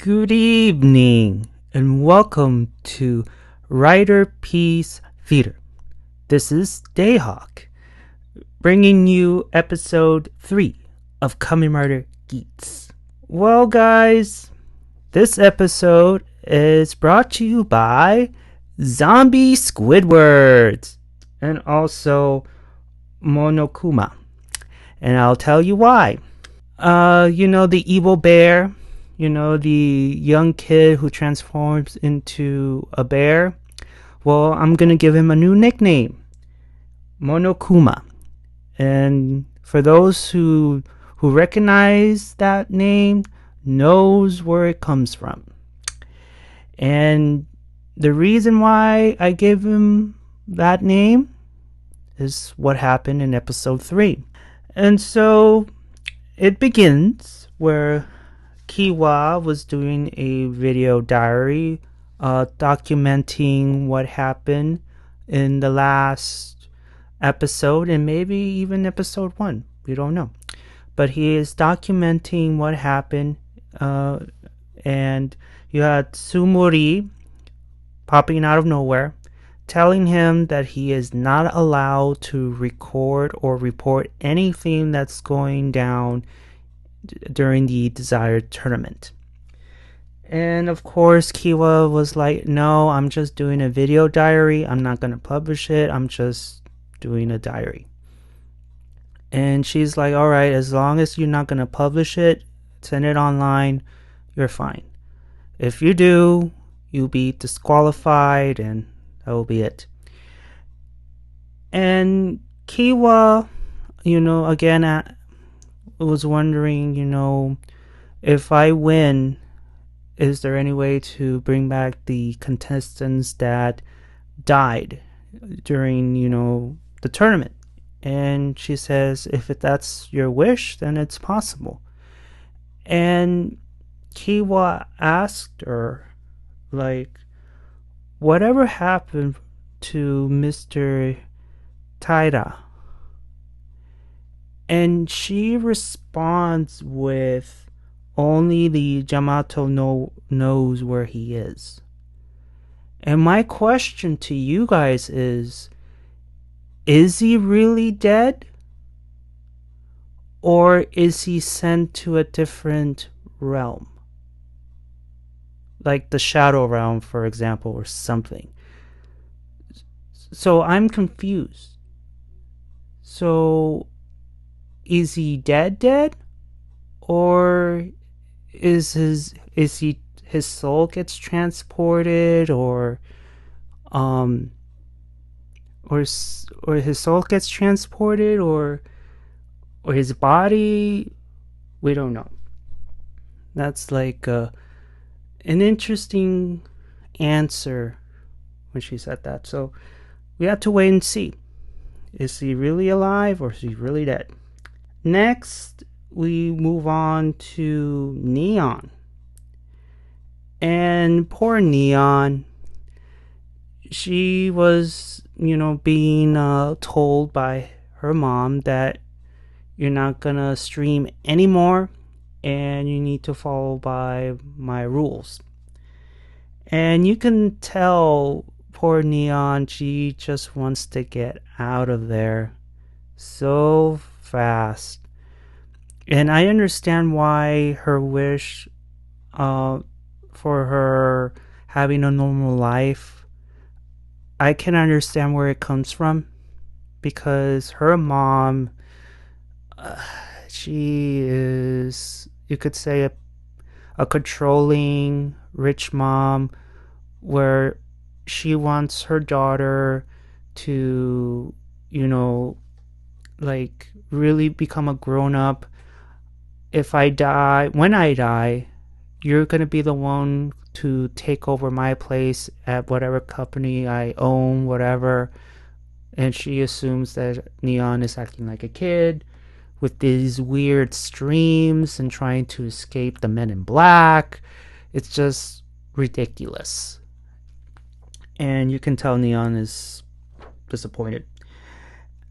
Good evening, and welcome to Riderpiece Theater. This is Dayhawk, bringing you episode 3 of Kamen Geats. Well, guys, this episode is brought to you by Zombie Squidwards and also Monokuma. And I'll tell you why. The evil bear, the young kid who transforms into a bear. Well, I'm gonna give him a new nickname, Monokuma. And for those who recognize that name, knows where it comes from. And the reason why I gave him that name is what happened in episode 3. And so it begins where Kiwa was doing a video diary documenting what happened in the last episode and maybe even episode 1. We don't know. But he is documenting what happened, and you had Sumori popping out of nowhere telling him that he is not allowed to record or report anything that's going down during the desired tournament. And of course, Kiwa was like, no, I'm just doing a video diary. I'm not going to publish it. I'm just doing a diary. And she's like, all right, as long as you're not going to publish it, send it online, you're fine. If you do, you'll be disqualified and that will be it. And Kiwa, again, was wondering, if I win, is there any way to bring back the contestants that died during, the tournament? And she says, if that's your wish, then it's possible. And Kiwa asked her, whatever happened to Mr. Taira? And she responds with, only the Yamato knows where he is. And my question to you guys is he really dead? Or is he sent to a different realm? Like the Shadow Realm, for example, or something. So I'm confused. So is he dead? Or is his soul gets transported, or his soul gets transported, or his body? We don't know. That's like an interesting answer when she said that. So we have to wait and see. Is he really alive or is he really dead? Next, we move on to Neon. And poor Neon, she was, being told by her mom that you're not gonna stream anymore and you need to follow by my rules. And you can tell poor Neon, she just wants to get out of there so fast. And I understand why her wish for her having a normal life, I can understand where it comes from, because her mom, she is, you could say, a controlling rich mom, where she wants her daughter to, really become a grown-up. When I die, you're going to be the one to take over my place at whatever company I own, whatever. And she assumes that Neon is acting like a kid with these weird streams and trying to escape the Men in Black. It's just ridiculous. And you can tell Neon is disappointed.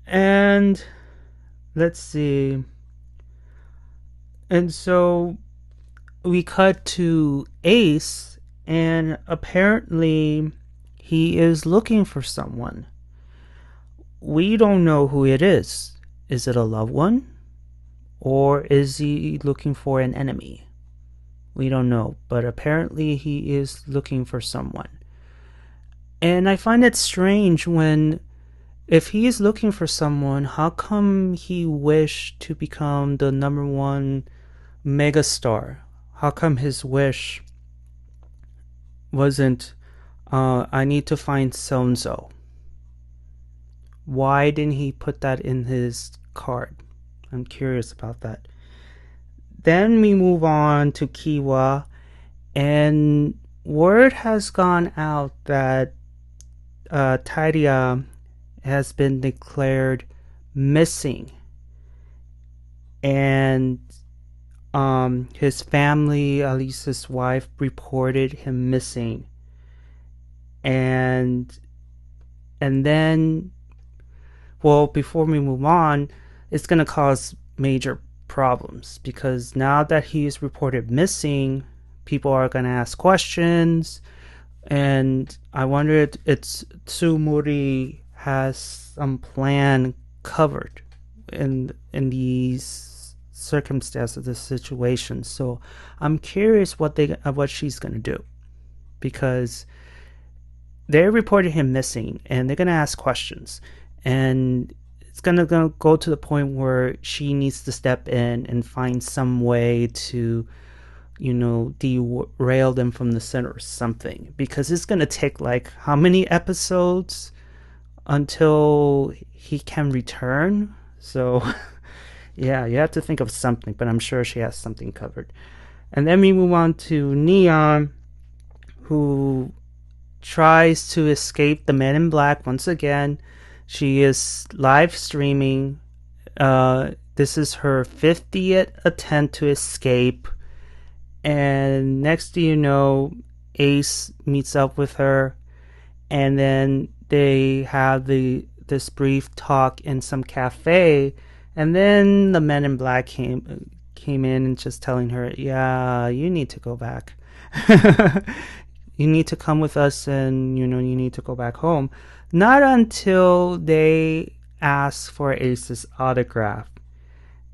And let's see. And so we cut to Ace, and apparently he is looking for someone. We don't know who it is. Is it a loved one? Or is he looking for an enemy? We don't know, but apparently he is looking for someone. And I find it strange when, if he is looking for someone, how come he wished to become the number one megastar? How come his wish wasn't, I need to find so-and-so? Why didn't he put that in his card? I'm curious about that. Then we move on to Kiwa, and word has gone out that Taira has been declared missing, and his family, at least his wife, reported him missing, and then, well, before we move on, it's gonna cause major problems, because now that he is reported missing, people are gonna ask questions, and I wonder if it's Tsumori has some plan covered in these circumstances, this situation. So I'm curious what she's gonna do, because they reported him missing, and they're gonna ask questions, and it's gonna go to the point where she needs to step in and find some way to, derail them from the center or something, because it's gonna take like how many episodes until he can return. So yeah, you have to think of something, but I'm sure she has something covered. And then we move on to Neon, who tries to escape the Men in Black once again. She is live streaming. This is her 50th attempt to escape. And next thing you know, Ace meets up with her. And then they have this brief talk in some cafe. And then the Men in Black came in and just telling her, yeah, you need to go back. You need to come with us, and you need to go back home. Not until they ask for Ace's autograph.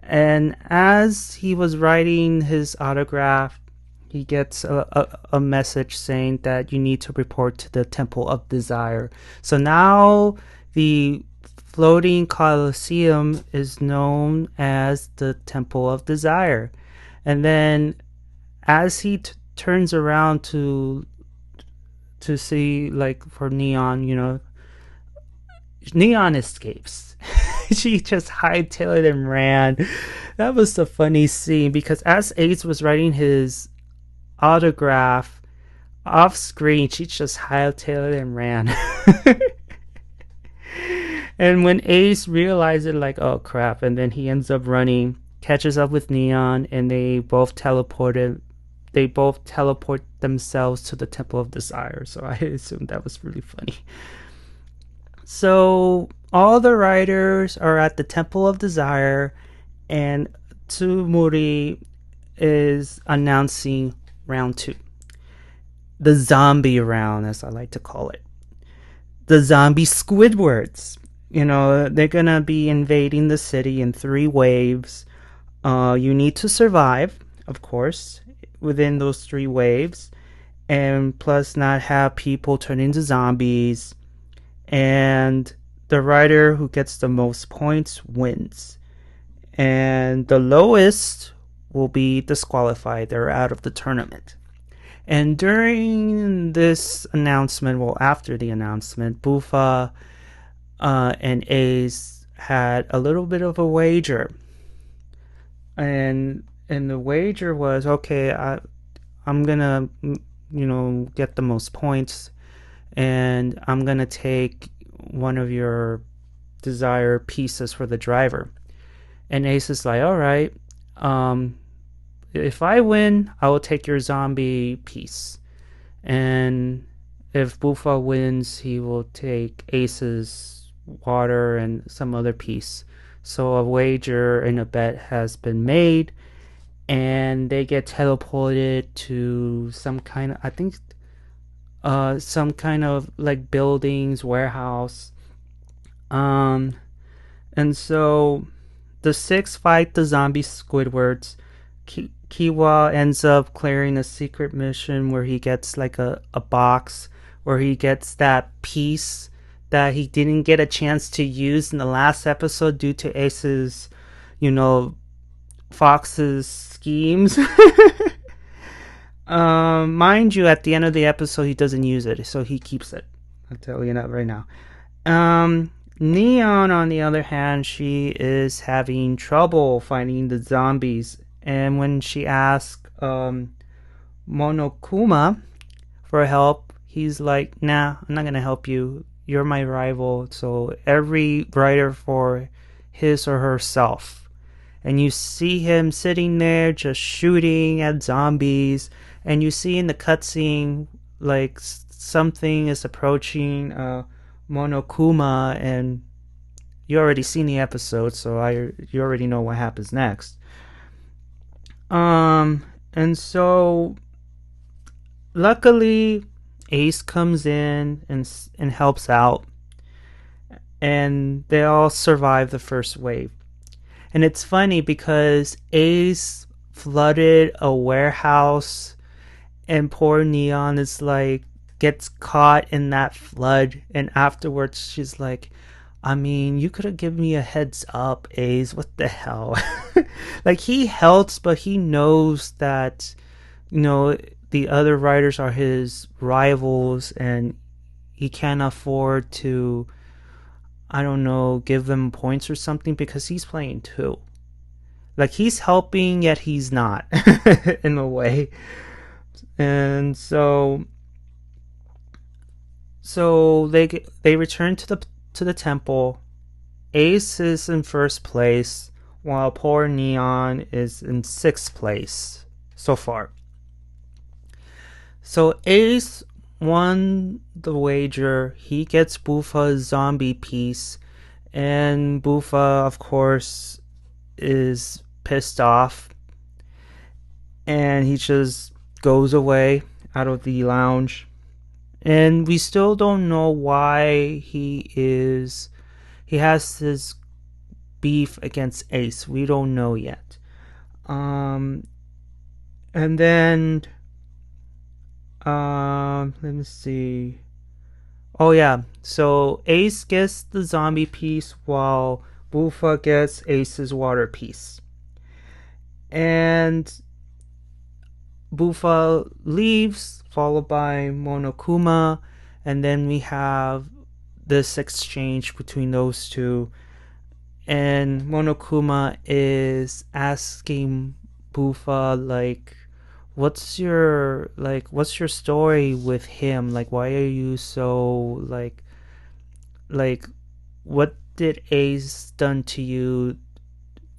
And as he was writing his autograph, he gets a message saying that you need to report to the Temple of Desire. So now the floating Colosseum is known as the Temple of Desire. And then as he turns around to see, like, for Neon, Neon escapes. She just hightailed and ran. That was a funny scene, because as Ace was writing his autograph off screen, she just hightailed and ran. And when Ace realized it, like, oh crap, and then he ends up running, catches up with Neon, and they both teleport themselves to the Temple of Desire. So I assume that was really funny. So all the riders are at the Temple of Desire, and Tsumori is announcing round 2. The zombie round, as I like to call it. The zombie Squidwards. They're gonna be invading the city in 3 waves. You need to survive, of course, within those 3 waves, and plus not have people turn into zombies. And the rider who gets the most points wins, and the lowest will be disqualified. They're out of the tournament. And during this announcement, well, after the announcement, Buffa and Ace had a little bit of a wager, and the wager was, okay, I'm gonna get the most points, and I'm gonna take one of your desire pieces for the driver. And Ace is like, all right, if I win, I will take your zombie piece, and if Buffa wins, he will take Ace's water and some other piece. So a wager and a bet has been made, and they get teleported to some kind of, I think, some kind of like buildings, warehouse. Um, and so the six fight the zombie Squidwards. Kiwa ends up clearing a secret mission where he gets like a box where he gets that piece that he didn't get a chance to use in the last episode due to Ace's, you know, Fox's schemes. Mind you, at the end of the episode, he doesn't use it, so he keeps it. I'll tell you that right now. Neon, on the other hand, she is having trouble fighting the zombies. And when she asks Monokuma for help, he's like, nah, I'm not going to help you. You're my rival. So every rider for his or herself. And you see him sitting there just shooting at zombies. And you see in the cutscene, like, something is approaching Monokuma, and you already seen the episode, so you already know what happens next. And so luckily Ace comes in and helps out, and they all survive the first wave. And it's funny because Ace flooded a warehouse, and poor Neon is like, gets caught in that flood, and afterwards she's like, I mean, you could have given me a heads up, Ace. What the hell? Like, he helps, but he knows that, you know, the other writers are his rivals, and he can't afford to, I don't know, give them points or something, because he's playing too. Like, he's helping, yet he's not, in a way. And so they return to the temple. Ace is in first place, while poor Neon is in sixth place so far. So Ace won the wager. He gets Buffa's zombie piece, and Buffa, of course, is pissed off, and he just goes away out of the lounge. And we still don't know why he has this beef against Ace. We don't know yet. And then let me see. Oh yeah, so Ace gets the zombie piece while Buffa gets Ace's water piece. And Buffa leaves, followed by Monokuma, and then we have this exchange between those two. And Monokuma is asking Buffa, like, what's your story with him? Like, why are you so like what did Ace done to you?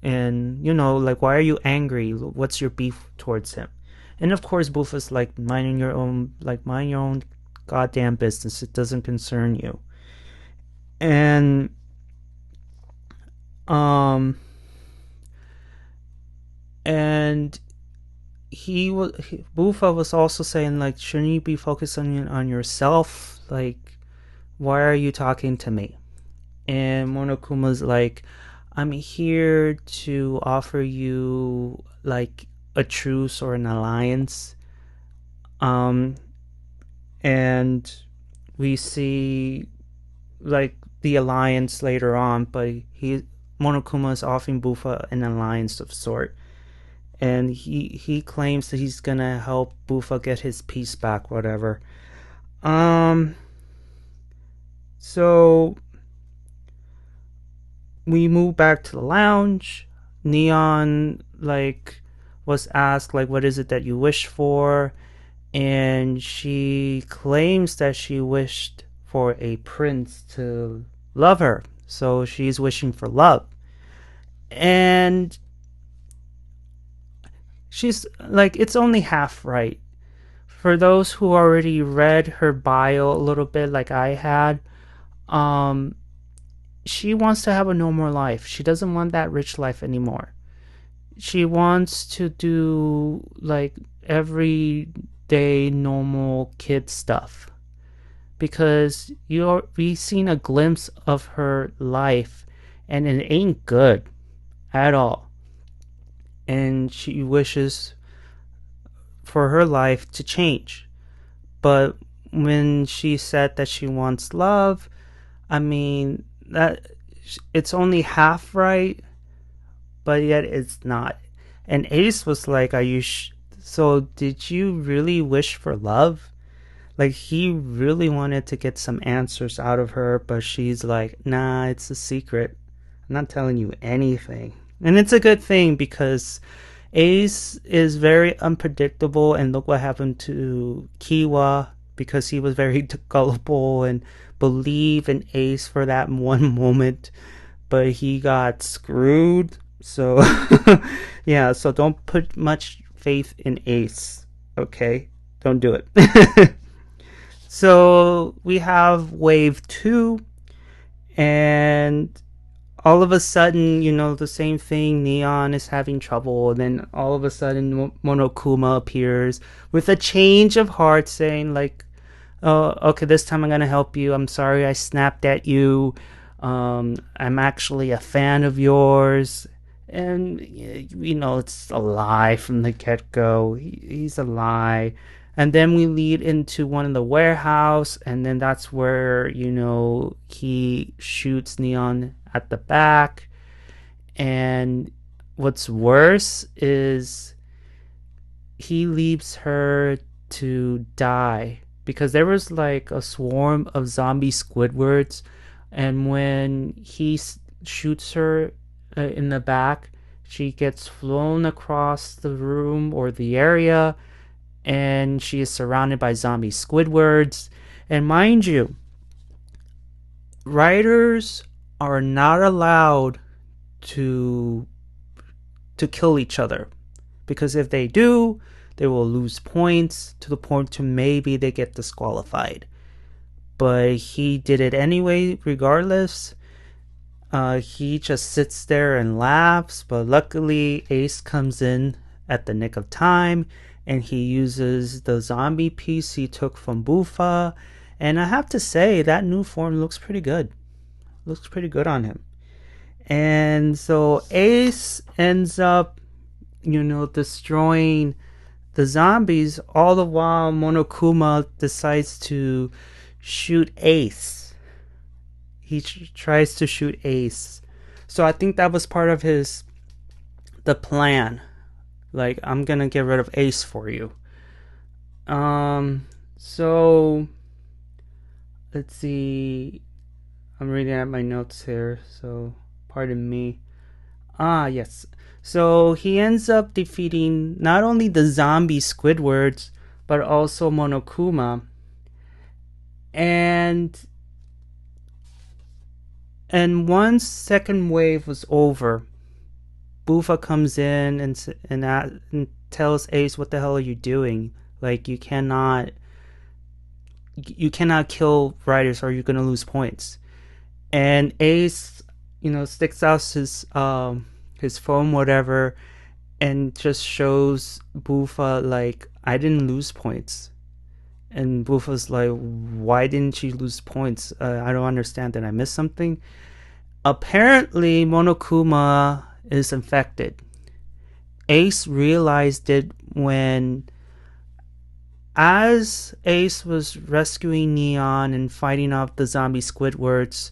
And, you know, like, why are you angry? What's your beef towards him? And of course Buffa's like, mind your own goddamn business. It doesn't concern you. And Buffa was also saying, like, shouldn't you be focusing on yourself? Like, why are you talking to me? And Monokuma's like, I'm here to offer you like a truce or an alliance. And we see like the alliance later on, but Monokuma is offering Buffa an alliance of sort. And he claims that he's gonna help Buffa get his piece back, whatever. So we move back to the lounge. Neon was asked, like, what is it that you wish for? And she claims that she wished for a prince to love her. So she's wishing for love. And she's like, it's only half right. For those who already read her bio a little bit, like I had, she wants to have a normal life. She doesn't want that rich life anymore. she wants to do like everyday normal kid stuff because we've seen a glimpse of her life and it ain't good at all. And she wishes for her life to change. But when she said that she wants love, I mean, that it's only half right, but yet it's not. And Ace was like, "Are you so did you really wish for love?" Like he really wanted to get some answers out of her, but she's like, "Nah, it's a secret. I'm not telling you anything." And it's a good thing because Ace is very unpredictable, and look what happened to Kiwa because he was very gullible and believed in Ace for that one moment, but he got screwed. So, yeah, so don't put much faith in Ace, okay? Don't do it. So, we have wave 2, and all of a sudden, the same thing. Neon is having trouble, and then all of a sudden, Monokuma appears with a change of heart, saying like, "Oh, okay, this time I'm gonna help you. I'm sorry I snapped at you. I'm actually a fan of yours." And it's a lie from the get-go. He's a lie. And then we lead into one of the warehouse, and then that's where he shoots Neon at the back. And what's worse is he leaves her to die because there was like a swarm of zombie Squidwards, and when he shoots her in the back, she gets flown across the room or the area, and she is surrounded by zombie Squidwards. And mind you, writers are not allowed to kill each other, because if they do, they will lose points to the point to maybe they get disqualified. But he did it anyway, regardless. He just sits there and laughs, but luckily Ace comes in at the nick of time, and he uses the zombie piece he took from Buffa. And I have to say, that new form looks pretty good. Looks pretty good on him. And so Ace ends up, destroying the zombies, all the while Monokuma decides to shoot Ace. He tries to shoot Ace. So I think that was part of the plan. Like, I'm gonna get rid of Ace for you. So let's see. I'm reading at my notes here, so pardon me. Yes. So he ends up defeating not only the zombie Squidwards, but also Monokuma. And once second wave was over, Buffa comes in and tells Ace, "What the hell are you doing? Like, you cannot kill riders, or you're gonna lose points." And Ace, sticks out his phone, whatever, and just shows Buffa like, "I didn't lose points." And Buffa's like, "Why didn't you lose points? I don't understand. Did I miss something?" Apparently, Monokuma is infected. Ace realized it when, as Ace was rescuing Neon and fighting off the zombie Squidwards,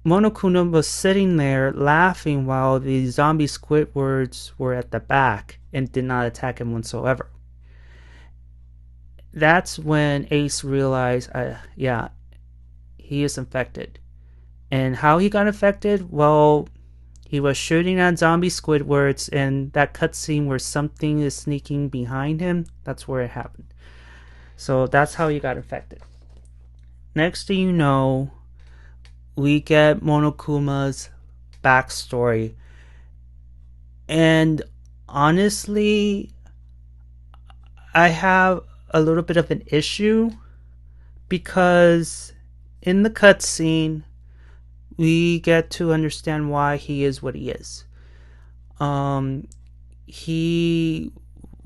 Monokuma was sitting there laughing while the zombie Squidwards were at the back and did not attack him whatsoever. That's when Ace realized, he is infected. And how he got infected? Well, he was shooting at zombie Squidwards, and that cutscene where something is sneaking behind him, that's where it happened. So that's how he got infected. Next thing you know, we get Monokuma's backstory. And honestly, I have a little bit of an issue because in the cutscene, we get to understand why he is what he is. he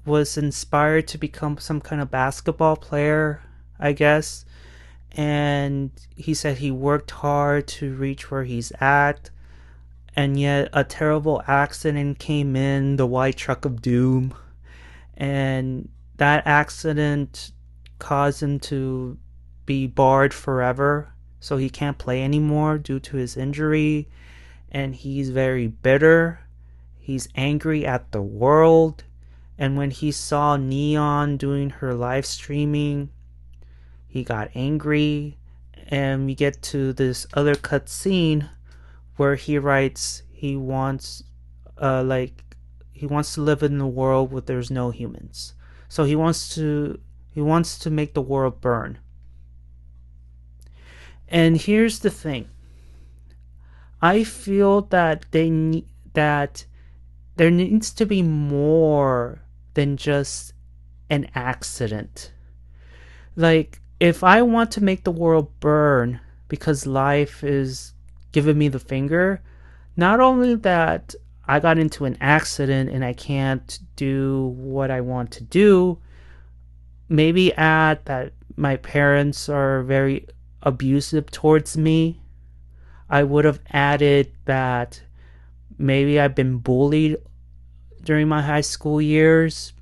was inspired to become some kind of basketball player, I guess. And he said he worked hard to reach where he's at. And yet a terrible accident came in, the white truck of doom. And that accident caused him to be barred forever. So he can't play anymore due to his injury. And he's very bitter. He's angry at the world. And when he saw Neon doing her live streaming, he got angry. And we get to this other cut scene where he writes he wants to live in a world where there's no humans. So he wants to make the world burn. And here's the thing. I feel that that there needs to be more than just an accident. Like, if I want to make the world burn because life is giving me the finger, not only that I got into an accident and I can't do what I want to do, maybe add that my parents are very abusive towards me. I would have added that maybe I've been bullied during my high school years.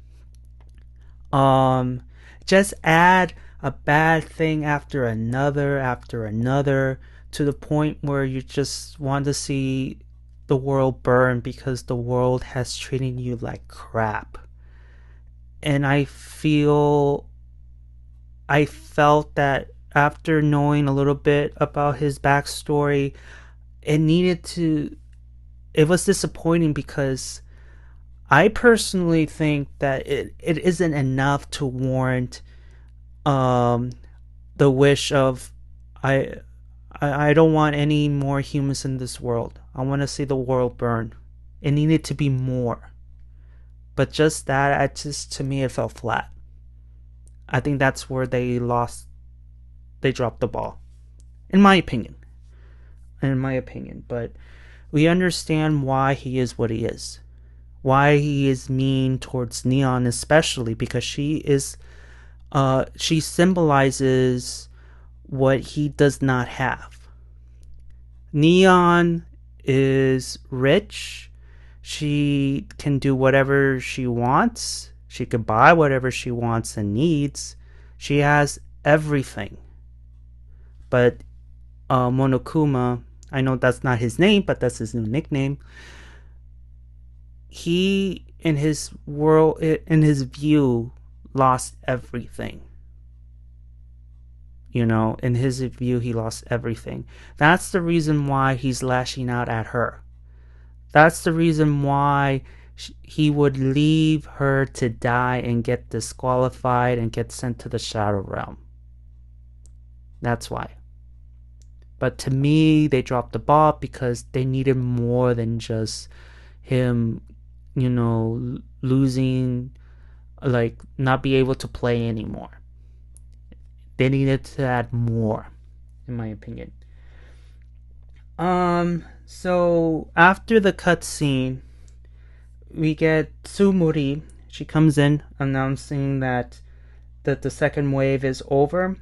Just add a bad thing after another to the point where you just want to see the world burn because the world has treated you like crap. And I felt that after knowing a little bit about his backstory, it was disappointing because I personally think that it isn't enough to warrant the wish of I don't want any more humans in this world. I want to see the world burn. It needed to be more. But just that, to me, it fell flat. I think that's where they dropped the ball. In my opinion. But we understand why he is what he is. Why he is mean towards Neon, especially because she symbolizes what he does not have. Neon is rich. She can do whatever she wants. She could buy whatever she wants and needs. She has everything. But Monokuma, I know that's not his name, but that's his new nickname. He, in his view, lost everything. In his view, he lost everything. That's the reason why he's lashing out at her. That's the reason why he would leave her to die and get disqualified and get sent to the Shadow Realm. That's why. But to me, they dropped the ball because they needed more than just him, losing, not be able to play anymore. They needed to add more, in my opinion. So after the cutscene, we get Tsumuri. She comes in announcing that the second wave is over,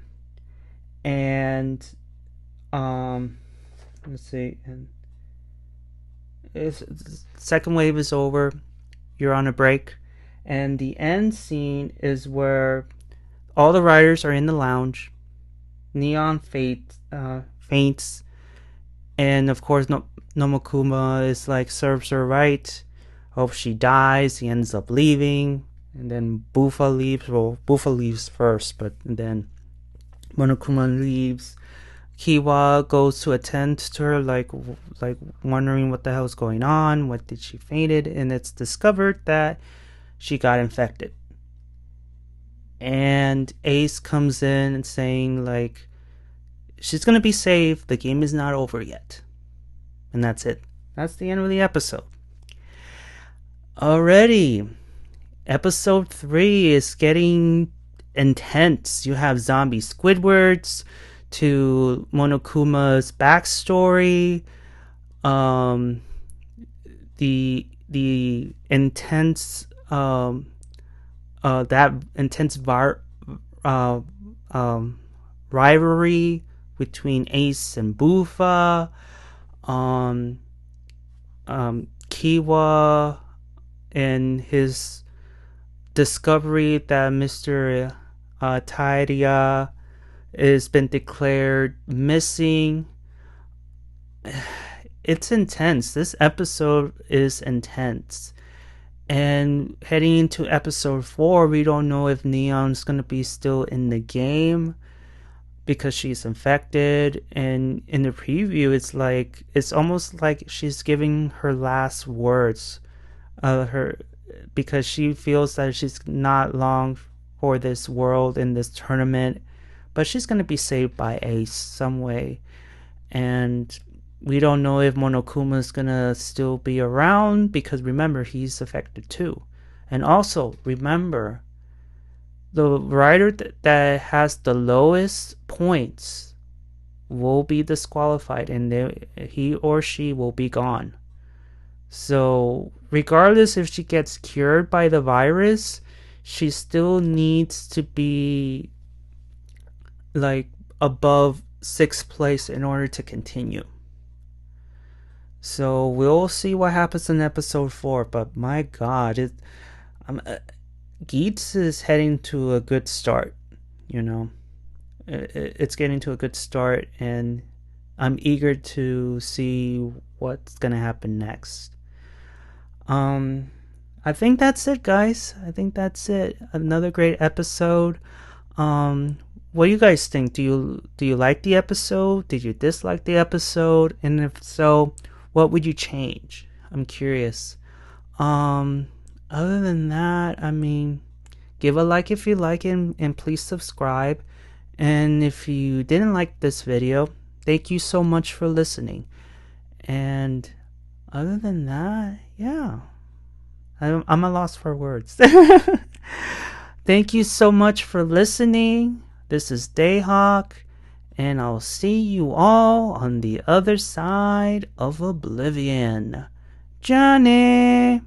and let's see, and if second wave is over, you're on a break, and the end scene is where all the riders are in the lounge. Neon faints, and of course Monokuma is serves her right. Hope she dies. He ends up leaving, and then Buffa leaves. Well, Buffa leaves first, but then Monokuma leaves. Kiwa goes to attend to her, wondering what the hell's going on. What did she fainted? And it's discovered that she got infected. And Ace comes in and saying she's gonna be saved. The game is not over yet. And that's it. That's the end of the episode. Alrighty. Episode 3 is getting intense. You have zombie Squidwards to Monokuma's backstory. The the intense that intense uh, um, rivalry between Ace and Buffa, Kiwa and his discovery that Mr. Taira has been declared missing. It's intense. This episode is intense. And heading into episode 4, we don't know if Neon's going to be still in the game because she's infected. And in the preview, it's almost like she's giving her last words, because she feels that she's not long for this world in this tournament, but she's going to be saved by Ace some way. And we don't know if Monokuma is going to still be around, because remember, he's affected too. And also, remember, the rider that has the lowest points will be disqualified, and he or she will be gone. So, regardless if she gets cured by the virus, she still needs to be like above 6th place in order to continue. So we'll see what happens in episode 4. But my God, Geats is heading to a good start. It's getting to a good start, and I'm eager to see what's gonna happen next. I think that's it, guys. I think that's it. Another great episode. What do you guys think? Do you like the episode? Did you dislike the episode? And if so, what would you change? I'm curious. Other than that, I mean, give a like if you like it, and please subscribe. And if you didn't like this video, thank you so much for listening. And other than that, yeah, I'm a loss for words. Thank you so much for listening. This is Dayhawk, and I'll see you all on the other side of oblivion. Johnny!